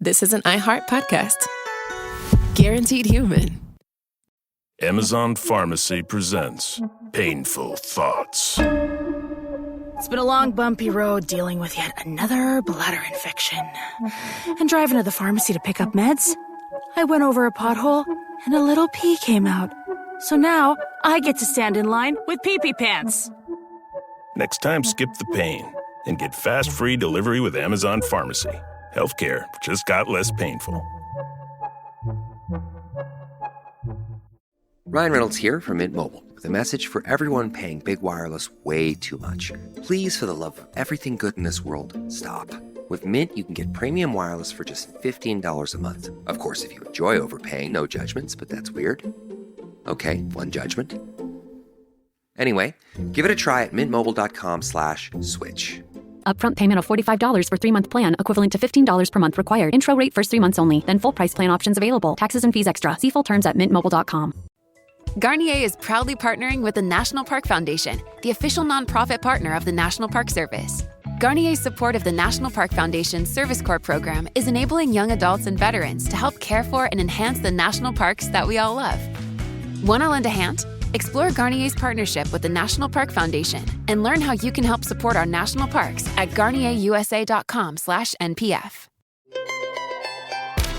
this is an iHeart podcast. Guaranteed human. Amazon Pharmacy presents Painful Thoughts. It's been a long, bumpy road dealing with yet another bladder infection. And driving to the pharmacy to pick up meds, I went over a pothole and a little pee came out. So now I get to stand in line with pee-pee pants. Next time, skip the pain and get fast, free delivery with Amazon Pharmacy. Healthcare just got less painful. Ryan Reynolds here from Mint Mobile with a message for everyone paying big wireless way too much. Please, for the love of everything good in this world, stop. With Mint, you can get premium wireless for just $15 a month. Of course, if you enjoy overpaying, no judgments, but that's weird. Okay, one judgment. Anyway, give it a try at mintmobile.com/switch. Upfront payment of $45 for 3-month plan, equivalent to $15 per month required. Intro rate first 3 months only. Then full price plan options available. Taxes and fees extra. See full terms at mintmobile.com. Garnier is proudly partnering with the National Park Foundation, the official nonprofit partner of the National Park Service. Garnier's support of the National Park Foundation's Service Corps program is enabling young adults and veterans to help care for and enhance the national parks that we all love. Want to lend a hand? Explore Garnier's partnership with the National Park Foundation and learn how you can help support our national parks at garnierusa.com/NPF.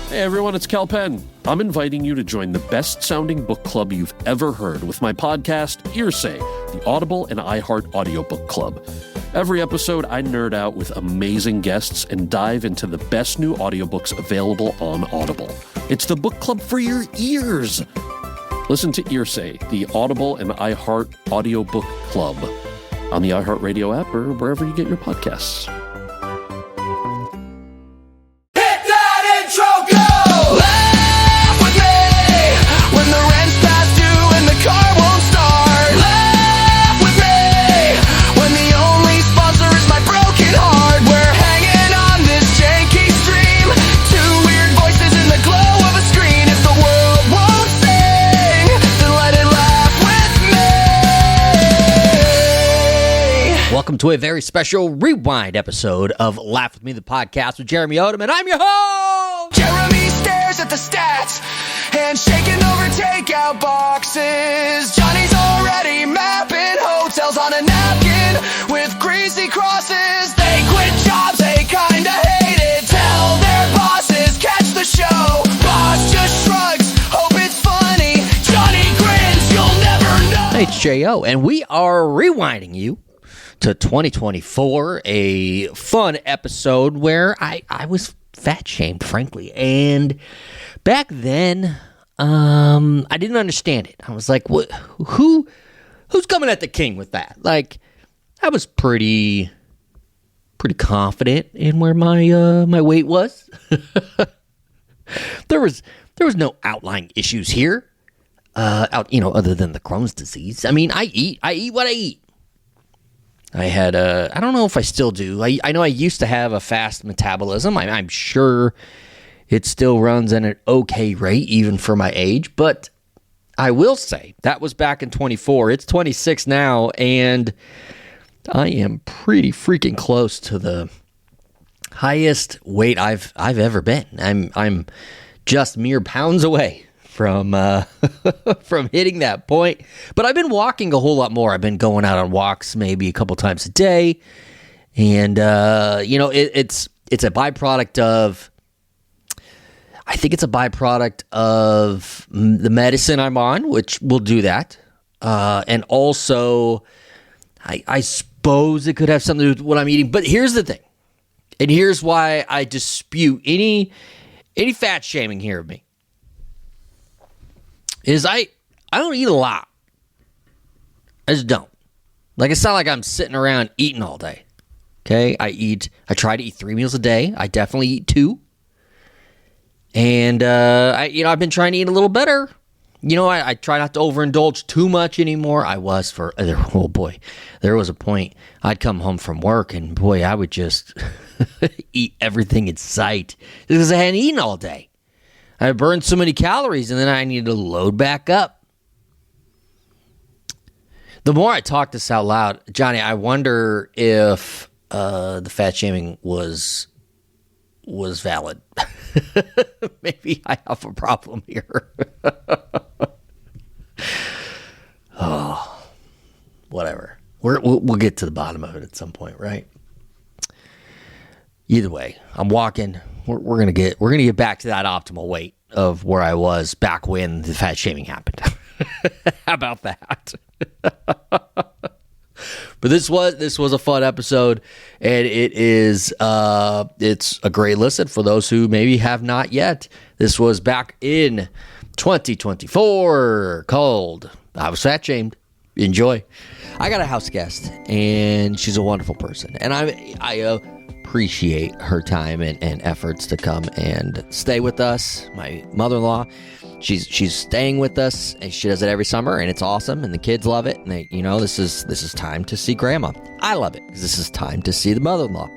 Hey everyone, it's Cal Penn. I'm inviting you to join the best-sounding book club you've ever heard with my podcast, Hearsay, the Audible and iHeart audiobook club. Every episode, I nerd out with amazing guests and dive into the best new audiobooks available on Audible. It's the book club for your ears. Listen to Hearsay, the Audible and iHeart audiobook club on the iHeartRadio app or wherever you get your podcasts. Hit that intro, go! Laugh with me when the rent's past due and the car won't start. Laugh with me when the only sponsor is my broken heart. We're hanging on this janky stream, two weird voices in the glow of a screen. If the world won't sing, then let it laugh with me. Welcome to a very special rewind episode of Laugh With Me, the podcast with Jeremy Odem, and I'm your host! Jeremy stares at the stats and shaking over takeout boxes. Johnny's already mapping hotels on a napkin with greasy crosses. They quit jobs, they kinda hate it. Tell their bosses, catch the show. Boss just shrugs, hope it's funny. Johnny grins, you'll never know. Hey, it's J.O., and we are rewinding you to 2024, a fun episode where I was fat-shamed, frankly, and back then, I didn't understand it. I was like, "What? Who's coming at the king with that?" Like, I was pretty confident in where my weight was. There was no outlying issues here, other than the Crohn's disease. I mean, I eat what I eat. I had I don't know if I still do. I know I used to have a fast metabolism. I'm sure it still runs at an okay rate, even for my age. But I will say, that was back in 24. It's 26 now, and I am pretty freaking close to the highest weight I've ever been. I'm just mere pounds away from from hitting that point. But I've been walking a whole lot more. I've been going out on walks maybe a couple times a day. And, it's a byproduct of, I think it's a byproduct of the medicine I'm on, which will do that. And also, I suppose it could have something to do with what I'm eating. But here's the thing. And here's why I dispute any fat shaming here of me. Is I don't eat a lot. I just don't. Like, it's not like I'm sitting around eating all day. Okay? I try to eat 3 meals a day. I definitely eat 2. And, I've been trying to eat a little better. I try not to overindulge too much anymore. There was a point I'd come home from work and, boy, I would just eat everything in sight because I hadn't eaten all day. I burned so many calories, and then I needed to load back up. The more I talk this out loud, Johnny, I wonder if the fat shaming was was valid. Maybe I have a problem here. Oh, whatever. We'll get to the bottom of it at some point, right? Either way, I'm walking. We're gonna get back to that optimal weight of where I was back when the fat shaming happened. How about that? But this was a fun episode, and it's a great listen for those who maybe have not yet. This was back in 2024, called I Was Fat Shamed. Enjoy. I got a house guest, and she's a wonderful person, and I appreciate her time and efforts to come and stay with us. My mother-in-law, she's staying with us, and she does it every summer, and it's awesome, and the kids love it, and this is time to see grandma. I love it because this is time to see the mother-in-law.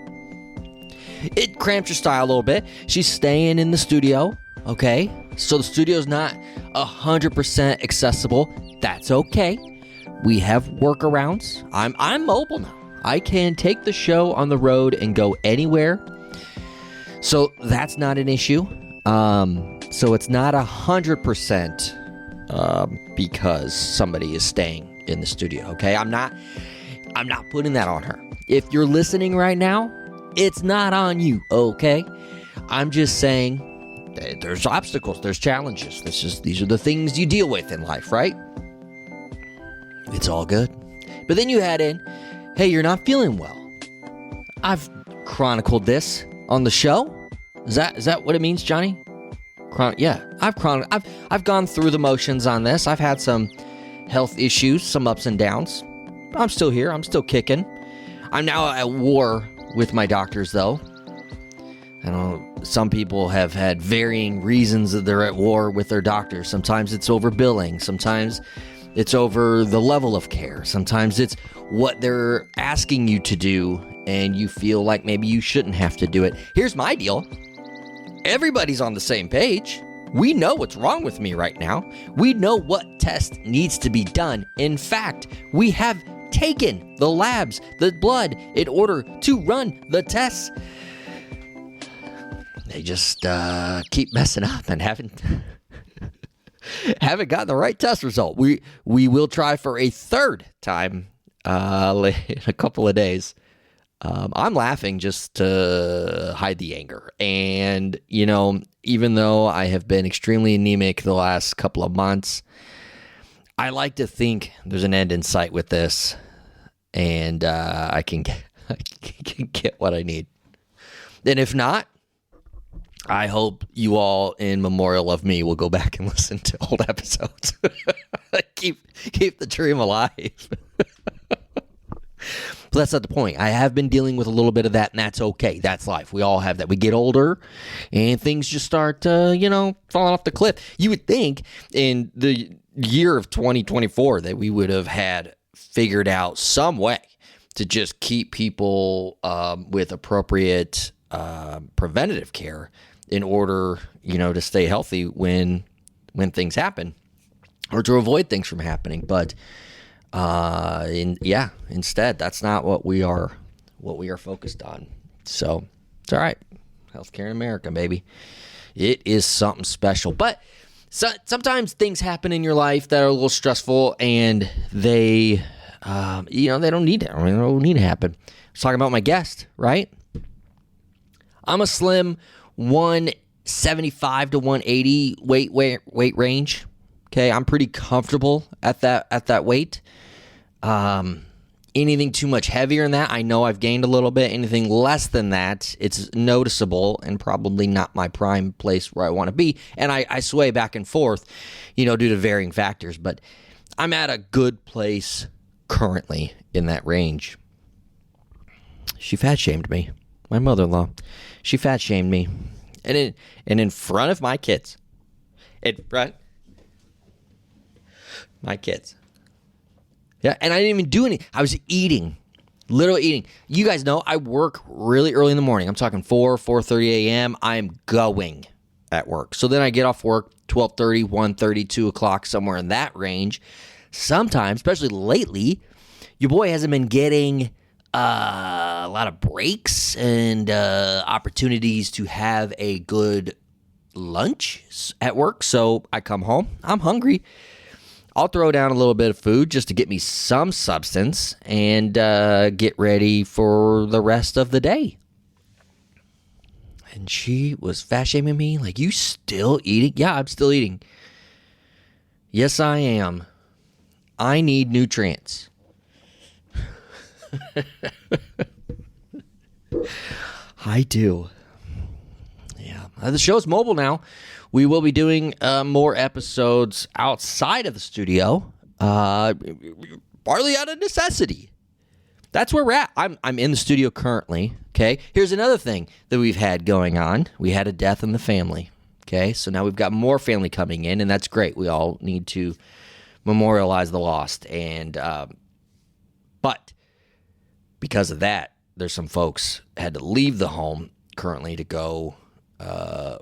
It cramps your style a little bit. She's staying in the studio, okay? So the studio's not 100% accessible. That's okay. We have workarounds. I'm mobile now. I can take the show on the road and go anywhere. So that's not an issue. So it's not 100% because somebody is staying in the studio, okay? I'm not putting that on her. If you're listening right now, it's not on you, okay? I'm just saying that there's obstacles, there's challenges. These are the things you deal with in life, right? It's all good. But then you add in, hey, you're not feeling well. I've chronicled this on the show. Is that what it means, Johnny? Yeah, I've gone through the motions on this. I've had some health issues, some ups and downs. I'm still here. I'm still kicking. I'm now at war with my doctors, though. I know some people have had varying reasons that they're at war with their doctors. Sometimes it's over billing. Sometimes it's over the level of care. Sometimes it's what they're asking you to do, and you feel like maybe you shouldn't have to do it. Here's my deal. Everybody's on the same page. We know what's wrong with me right now. We know what test needs to be done. In fact, we have taken the labs, the blood, in order to run the tests. They just keep messing up and haven't gotten the right test result. We will try for a third time in a couple of days. I'm laughing just to hide the anger. And, even though I have been extremely anemic the last couple of months, I like to think there's an end in sight with this, and I can get what I need. And if not, I hope you all, in memorial of me, will go back and listen to old episodes. keep the dream alive. But that's not the point. I have been dealing with a little bit of that, and that's okay. That's life. We all have that. We get older, and things just start, falling off the cliff. You would think in the year of 2024 that we would have had figured out some way to just keep people with appropriate preventative care in order, to stay healthy when things happen, or to avoid things from happening. But instead, that's not what we are focused on. So it's all right. Healthcare in America, baby. It is something special. But sometimes things happen in your life that are a little stressful, and they don't need to. They don't need to happen. I was talking about my guest, right? I'm a slim 175 to 180 weight range. Okay, I'm pretty comfortable at that weight. Anything too much heavier than that, I know I've gained a little bit. Anything less than that, it's noticeable and probably not my prime place where I want to be. And I sway back and forth, due to varying factors. But I'm at a good place currently in that range. She fat shamed me. My mother-in-law. She fat shamed me. And in front of my kids. In front my kids. Yeah, and I didn't even do anything. I was eating. Literally eating. You guys know I work really early in the morning. I'm talking 4:30 a.m. I'm going at work. So then I get off work 12:30, 1:30, 2 o'clock, somewhere in that range. Sometimes, especially lately, your boy hasn't been getting a lot of breaks and opportunities to have a good lunch at work. So I come home, I'm hungry. I'll throw down a little bit of food just to get me some substance and get ready for the rest of the day. And she was fat-shaming me like, you still eating? Yeah, I'm still eating. Yes, I am. I need nutrients. I do. Yeah. The show's mobile now. We will be doing more episodes outside of the studio, partly out of necessity. That's where we're at. I'm in the studio currently, okay? Here's another thing that we've had going on. We had a death in the family, okay? So now we've got more family coming in, and that's great. We all need to memorialize the lost. And but because of that, there's some folks had to leave the home currently to go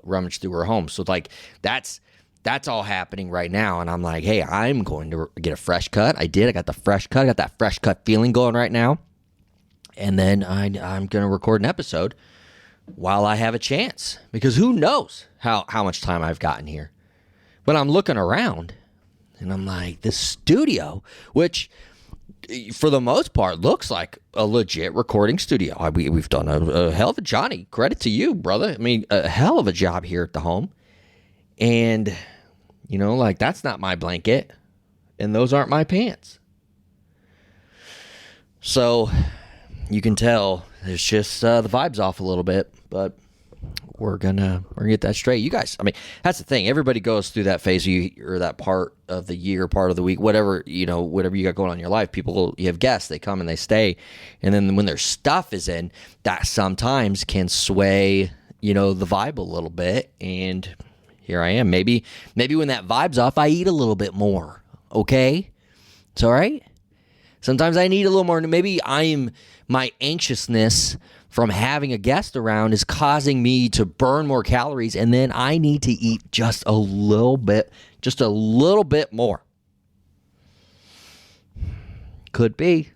rummage through her home. So like that's all happening right now. And I'm like, hey, I'm going to get a fresh cut. I got the fresh cut. I got that fresh cut feeling going right now. And then I'm going to record an episode while I have a chance, because who knows how much time I've gotten here. But I'm looking around and I'm like, this studio, which for the most part looks like a legit recording studio. We've done a hell of a Johnny. Credit to you, brother. I mean, a hell of a job here at the home. And, you know, like, that's not my blanket, and those aren't my pants. So you can tell there's just the vibes off a little bit, but we're gonna get that straight. You guys, I mean, that's the thing. Everybody goes through that phase or that part of the year, part of the week, whatever you got going on in your life. You have guests, they come and they stay, and then when their stuff is in, that sometimes can sway, the vibe a little bit. And here I am. Maybe when that vibe's off, I eat a little bit more. Okay, it's all right. Sometimes I need a little more. Maybe my anxiousness from having a guest around is causing me to burn more calories, and then I need to eat just a little bit more. Could be.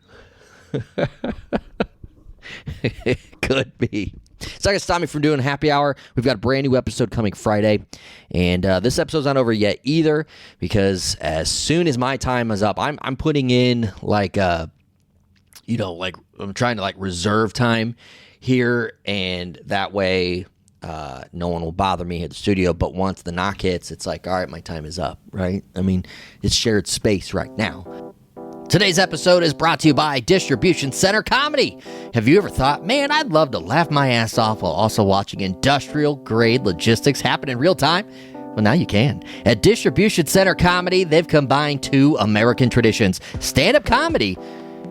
Could be. It's not going to stop me from doing happy hour. We've got a brand new episode coming Friday. And this episode's not over yet either, because as soon as my time is up, I'm putting in I'm trying to reserve time here. And that way no one will bother me at the studio. But once the knock hits, it's like, all right, my time is up, right? I mean, it's shared space right now. Today's episode is brought to you by Distribution Center Comedy. Have you ever thought, man, I'd love to laugh my ass off while also watching industrial-grade logistics happen in real time? Well, now you can. At Distribution Center Comedy, they've combined two American traditions, stand-up comedy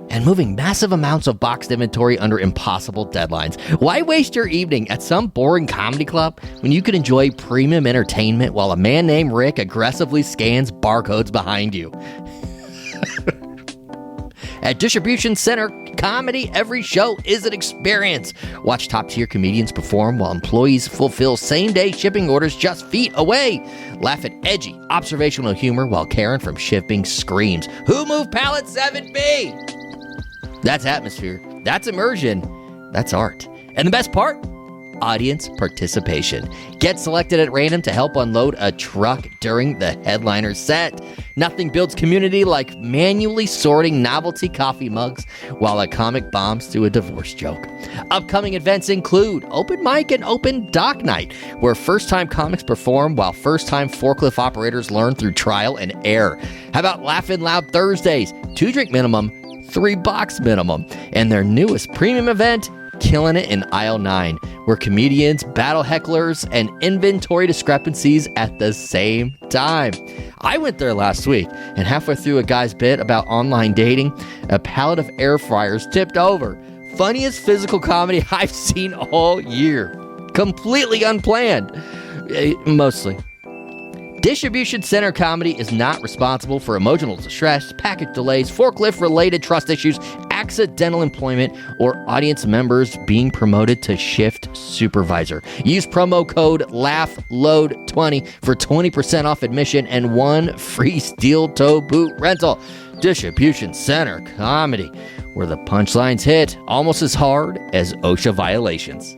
and moving massive amounts of boxed inventory under impossible deadlines. Why waste your evening at some boring comedy club when you could enjoy premium entertainment while a man named Rick aggressively scans barcodes behind you? At Distribution Center Comedy, every show is an experience. Watch top-tier comedians perform while employees fulfill same-day shipping orders just feet away. Laugh at edgy, observational humor while Karen from shipping screams, "Who moved pallet 7B?" That's atmosphere. That's immersion. That's art. And the best part? Audience participation. Get selected at random to help unload a truck during the headliner set. Nothing builds community like manually sorting novelty coffee mugs while a comic bombs through a divorce joke. Upcoming events include open mic and open doc night, where first-time comics perform while first-time forklift operators learn through trial and error. How about Laughin' Loud Thursdays? 2-drink minimum, 3-box minimum. And their newest premium event, Killing It in Aisle 9, where comedians battle hecklers and inventory discrepancies at the same time. I went there last week, and halfway through a guy's bit about online dating, a pallet of air fryers tipped over. Funniest physical comedy I've seen all year. Completely unplanned. Mostly. Distribution Center Comedy is not responsible for emotional distress, package delays, forklift-related trust issues, accidental employment, or audience members being promoted to shift supervisor. Use promo code LAUGHLOAD20 for 20% off admission and 1 free steel toe boot rental. Distribution Center Comedy. where the punchlines hit almost as hard as OSHA violations.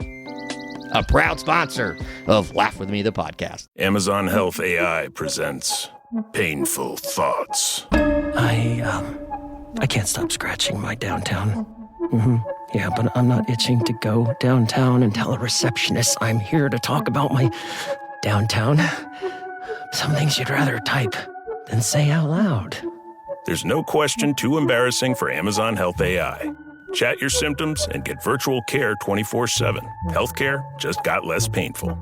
A proud sponsor of Laugh With Me, the podcast. Amazon Health AI presents Painful Thoughts. I can't stop scratching my downtown. Yeah, but I'm not itching to go downtown and tell a receptionist I'm here to talk about my downtown. Some things you'd rather type than say out loud. There's no question too embarrassing for Amazon Health AI. Chat your symptoms and get virtual care 24/7. Healthcare just got less painful.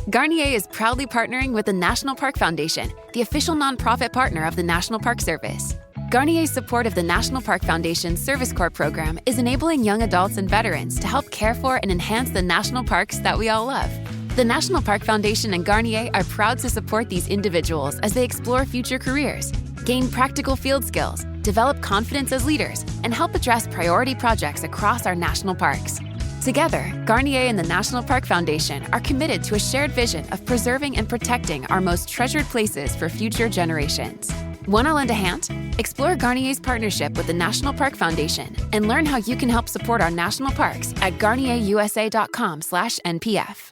Garnier is proudly partnering with the National Park Foundation, the official nonprofit partner of the National Park Service. Garnier's support of the National Park Foundation's Service Corps program is enabling young adults and veterans to help care for and enhance the national parks that we all love. The National Park Foundation and Garnier are proud to support these individuals as they explore future careers, gain practical field skills, develop confidence as leaders, and help address priority projects across our national parks. Together, Garnier and the National Park Foundation are committed to a shared vision of preserving and protecting our most treasured places for future generations. Want to lend a hand? Explore Garnier's partnership with the National Park Foundation and learn how you can help support our national parks at garnierusa.com/NPF.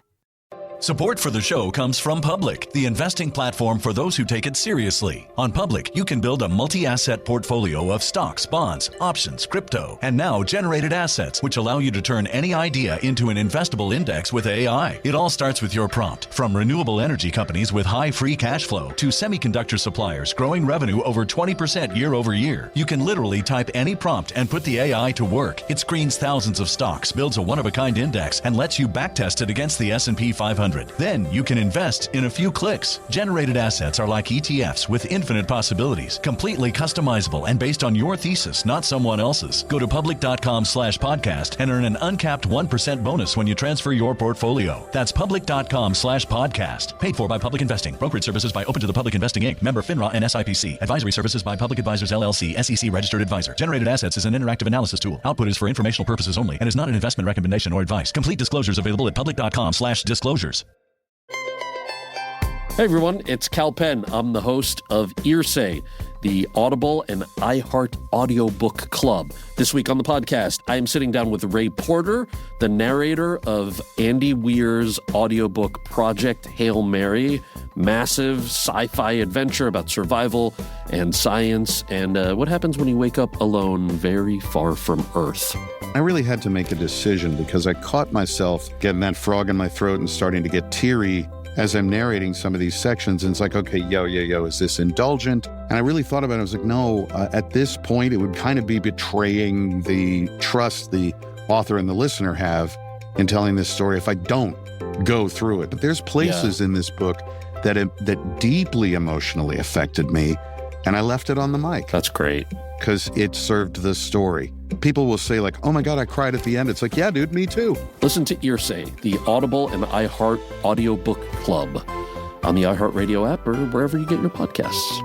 Support for the show comes from Public, the investing platform for those who take it seriously. On Public, you can build a multi-asset portfolio of stocks, bonds, options, crypto, and now generated assets, which allow you to turn any idea into an investable index with AI. It all starts with your prompt. From renewable energy companies with high free cash flow to semiconductor suppliers growing revenue over 20% year over year, you can literally type any prompt and put the AI to work. It screens thousands of stocks, builds a one-of-a-kind index, and lets you backtest it against the S&P 500. Then you can invest in a few clicks. Generated assets are like ETFs with infinite possibilities, completely customizable and based on your thesis, not someone else's. Go to public.com/podcast and earn an uncapped 1% bonus when you transfer your portfolio. That's public.com/podcast. Paid for by Public Investing. Brokerage services by Open to the Public Investing Inc. Member FINRA and SIPC. Advisory services by Public Advisors LLC, SEC registered advisor. Generated assets is an interactive analysis tool. Output is for informational purposes only and is not an investment recommendation or advice. Complete disclosures available at public.com/disclosures. Hey everyone, it's Cal Penn. I'm the host of Earsay, the Audible and iHeart audiobook club. This week on the podcast, I am sitting down with Ray Porter, the narrator of Andy Weir's audiobook Project Hail Mary, massive sci-fi adventure about survival and science and what happens when you wake up alone very far from Earth. I really had to make a decision because I caught myself getting that frog in my throat and starting to get teary as I'm narrating some of these sections. And it's like, okay, yo, is this indulgent? And I really thought about it. I was like, no, at this point, it would kind of be betraying the trust the author and the listener have in telling this story if I don't go through it. But there's places in this book that deeply emotionally affected me, and I left it on the mic. That's great. Because it served the story. People will say like, oh my God, I cried at the end. It's like, yeah, dude, me too. Listen to Earsay, the Audible and iHeart audiobook club on the iHeartRadio app or wherever you get your podcasts.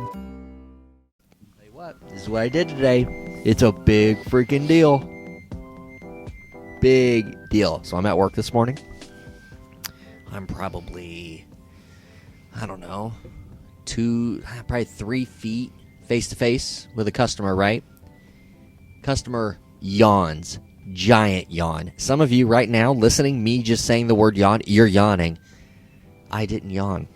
Hey, what? This is what I did today. It's a big freaking deal. Big deal. So I'm at work this morning. I'm probably, I don't know, probably 3 feet face-to-face with a customer, right? Customer yawns. Giant yawn. Some of you right now listening, me just saying the word yawn, you're yawning. I didn't yawn.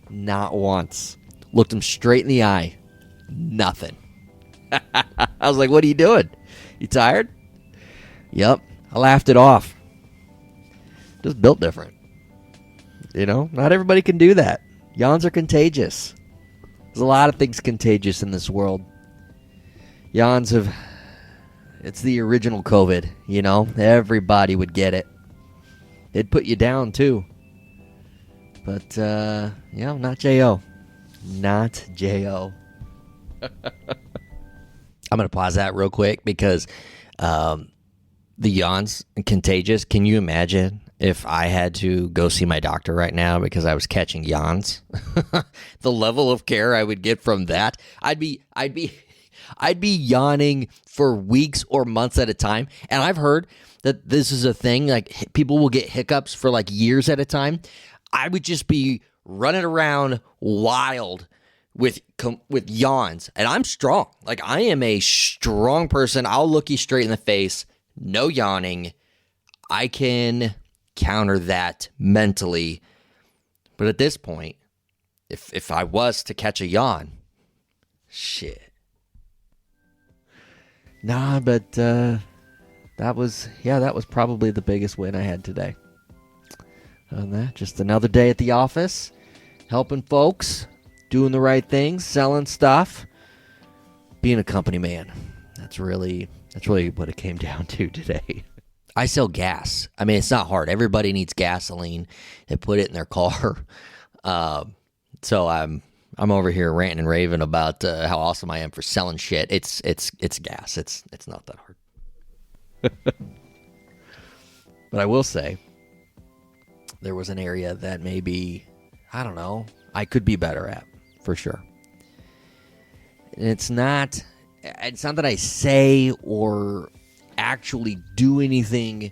Not once. Looked him straight in the eye. Nothing. I was like, what are you doing? You tired? Yep. I laughed it off. Just built different. You know, not everybody can do that. Yawns are contagious. There's a lot of things contagious in this world. Yawns it's the original COVID, you know? Everybody would get it. It'd put you down, too. But, not J.O. Not J.O. I'm going to pause that real quick because the yawns contagious. Can you imagine if I had to go see my doctor right now because I was catching yawns? The level of care I would get from that, I'd be yawning for weeks or months at a time. And I've heard that this is a thing, like people will get hiccups for like years at a time. I would just be running around wild with yawns, and I'm strong. Like, I am a strong person. I'll look you straight in the face. No yawning. I can counter that mentally. But at this point, if I was to catch a yawn, shit. Nah, but that was probably the biggest win I had today. Other than that, just another day at the office, helping folks, doing the right things, selling stuff, being a company man. That's really what it came down to today. I sell gas. I mean, it's not hard. Everybody needs gasoline. They put it in their car. So I'm over here ranting and raving about how awesome I am for selling shit. It's gas. It's not that hard. But I will say, there was an area that maybe, I don't know, I could be better at, for sure. And it's not that I say or actually do anything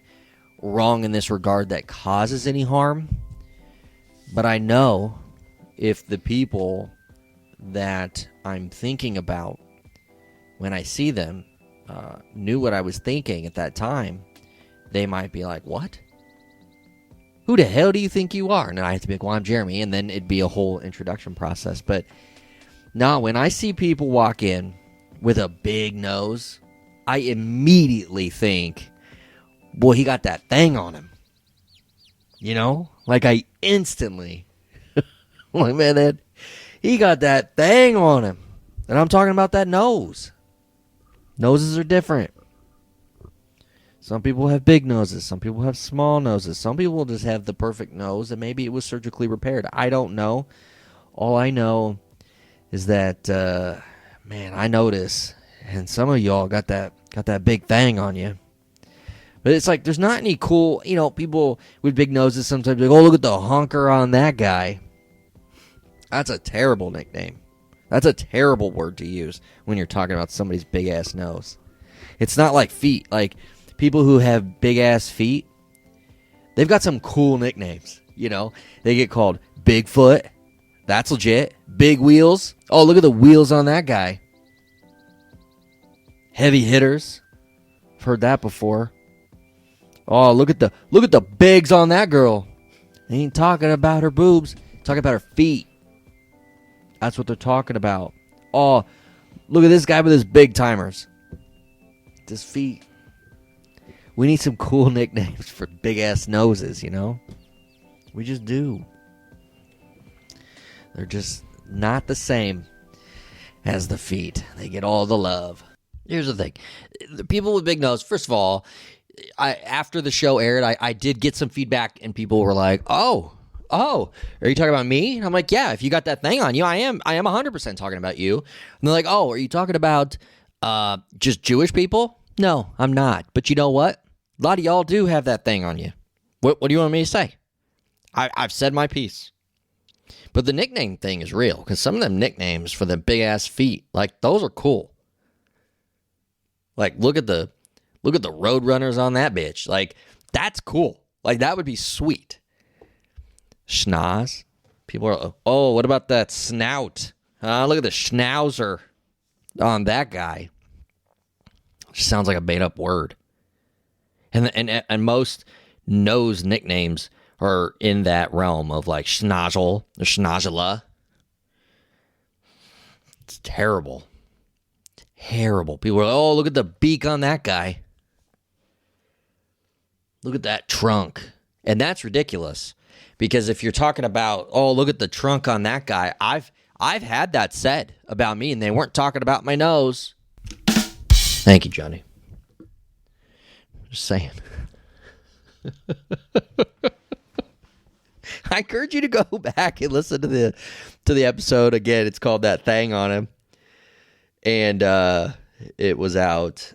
wrong in this regard that causes any harm, but I know if the people that I'm thinking about when I see them knew what I was thinking at that time, they might be like, what? Who the hell do you think you are? And I have to be like, well, I'm Jeremy, and then it'd be a whole introduction process. But no, when I see people walk in with a big nose, I immediately think, boy, he got that thing on him. You know? Like, I instantly, like, man, he got that thing on him. And I'm talking about that nose. Noses are different. Some people have big noses. Some people have small noses. Some people just have the perfect nose, and maybe it was surgically repaired. I don't know. All I know is that, man, I notice, and some of y'all got that big thing on you. But it's like, there's not any cool, people with big noses sometimes like, oh, look at the honker on that guy. That's a terrible nickname. That's a terrible word to use when you're talking about somebody's big-ass nose. It's not like feet. Like, people who have big-ass feet, they've got some cool nicknames, They get called Bigfoot. That's legit. Big wheels. Oh, look at the wheels on that guy. Heavy hitters. I've heard that before. Oh, look at the bigs on that girl. They ain't talking about her boobs. Talking about her feet. That's what they're talking about. Oh, look at this guy with his big timers. It's his feet. We need some cool nicknames for big-ass noses, We just do. They're just not the same as the feet. They get all the love. Here's the thing. The people with big nose, first of all, after the show aired, I did get some feedback, and people were like, oh, are you talking about me? And I'm like, yeah, if you got that thing on you, I am 100% talking about you. And they're like, oh, are you talking about just Jewish people? No, I'm not. But you know what? A lot of y'all do have that thing on you. What do you want me to say? I've said my piece. But the nickname thing is real, because some of them nicknames for the big-ass feet, like, those are cool. Like, look at the road runners on that bitch. Like, that's cool. Like, that would be sweet. Schnoz. People are, oh, what about that snout? Look at the schnauzer on that guy. Just sounds like a made-up word. And most nose nicknames are in that realm of, like, schnozzle or schnozzula. It's terrible. Terrible. People are like, oh, look at the beak on that guy. Look at that trunk. And that's ridiculous. Because if you're talking about, oh, look at the trunk on that guy, I've had that said about me, and they weren't talking about my nose. Thank you, Johnny. Just saying. I encourage you to go back and listen to the episode again. It's called That Thang on Him. And it was out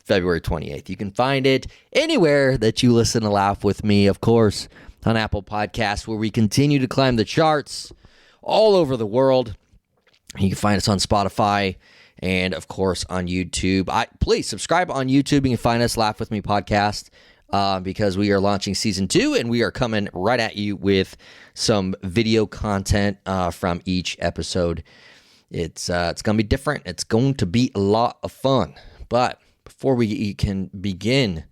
February 28th. You can find it anywhere that you listen to Laugh With Me, of course, on Apple Podcasts, where we continue to climb the charts all over the world. You can find us on Spotify and, of course, on YouTube. Please subscribe on YouTube. You can find us, Laugh With Me Podcast. because we are launching season 2, and we are coming right at you with some video content from each episode. It's going to be different. It's going to be a lot of fun. But before we can begin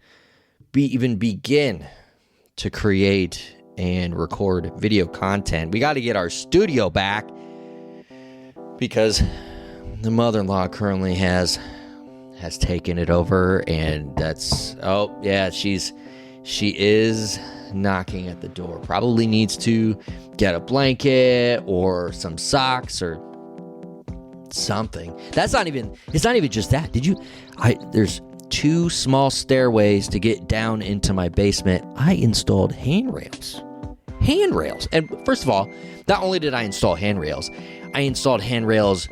to create and record video content, we got to get our studio back, because the mother-in-law currently has taken it over, and she is knocking at the door. Probably needs to get a blanket or some socks or something. It's not even just that. There's 2 small stairways to get down into my basement. I installed handrails. And first of all, not only did I install handrails, I installed handrails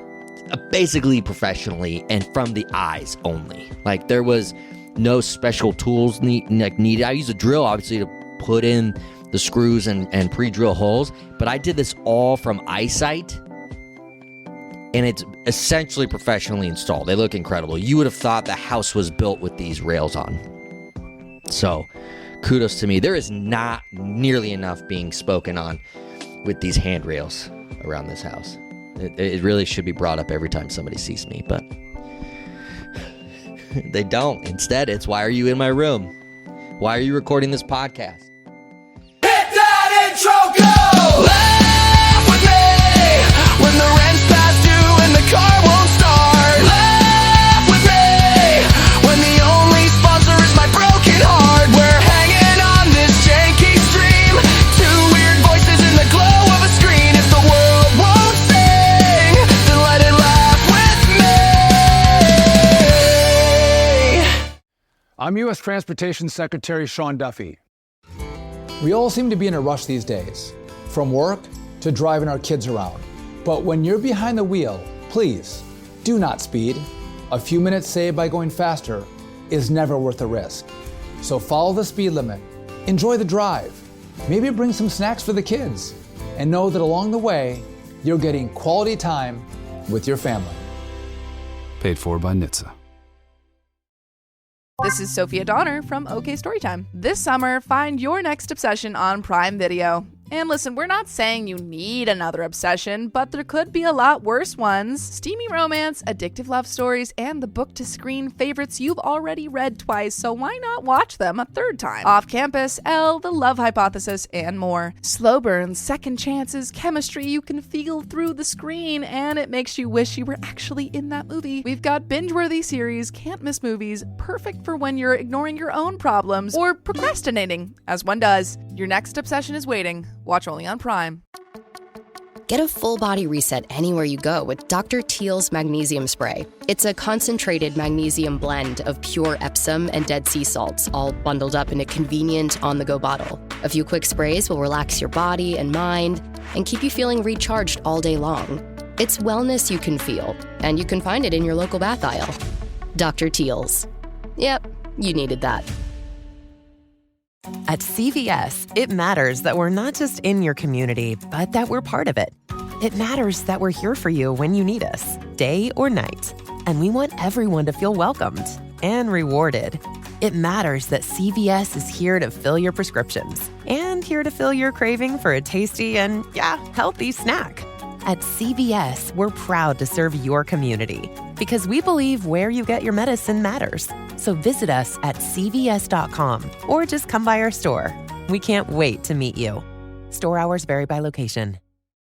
basically professionally and from the eyes only. Like, there was no special tools needed. I used a drill, obviously, to put in the screws and pre-drill holes, but I did this all from eyesight, and it's essentially professionally installed. They look incredible. You would have thought the house was built with these rails on. So, kudos to me. There is not nearly enough being spoken on with these handrails around this house. It really should be brought up every time somebody sees me, but they don't. Instead, it's, why are you in my room? Why are you recording this podcast? Hit that intro, go! Laugh with me when the rent's past due and the car won't start. Laugh with me when the only sponsor is my broken heart. We're hanging on this janky stream, 2 weird voices in the glow of a screen. If the world won't sing, then let it laugh with me. I'm U.S. Transportation Secretary Sean Duffy. We all seem to be in a rush these days, from work to driving our kids around. But when you're behind the wheel, please do not speed. A few minutes saved by going faster is never worth the risk. So follow the speed limit, enjoy the drive, maybe bring some snacks for the kids, and know that along the way, you're getting quality time with your family. Paid for by NHTSA. This is Sophia Donner from OK Storytime. This summer, find your next obsession on Prime Video. And listen, we're not saying you need another obsession, but there could be a lot worse ones. Steamy romance, addictive love stories, and the book-to-screen favorites you've already read twice, so why not watch them a third time? Off Campus, Elle, The Love Hypothesis, and more. Slow burns, second chances, chemistry you can feel through the screen, and it makes you wish you were actually in that movie. We've got binge-worthy series, can't-miss movies, perfect for when you're ignoring your own problems or procrastinating, as one does. Your next obsession is waiting. Watch only on Prime. Get a full body reset anywhere you go with Dr. Teal's Magnesium Spray. It's a concentrated magnesium blend of pure Epsom and Dead Sea salts, all bundled up in a convenient on-the-go bottle. A few quick sprays will relax your body and mind and keep you feeling recharged all day long. It's wellness you can feel, and you can find it in your local bath aisle. Dr. Teal's. Yep, you needed that. At CVS, it matters that we're not just in your community, but that we're part of it. It matters that we're here for you when you need us, day or night. And we want everyone to feel welcomed and rewarded. It matters that CVS is here to fill your prescriptions and here to fill your craving for a tasty and, healthy snack. At CVS, we're proud to serve your community because we believe where you get your medicine matters. So visit us at cvs.com or just come by our store. We can't wait to meet you. Store hours vary by location.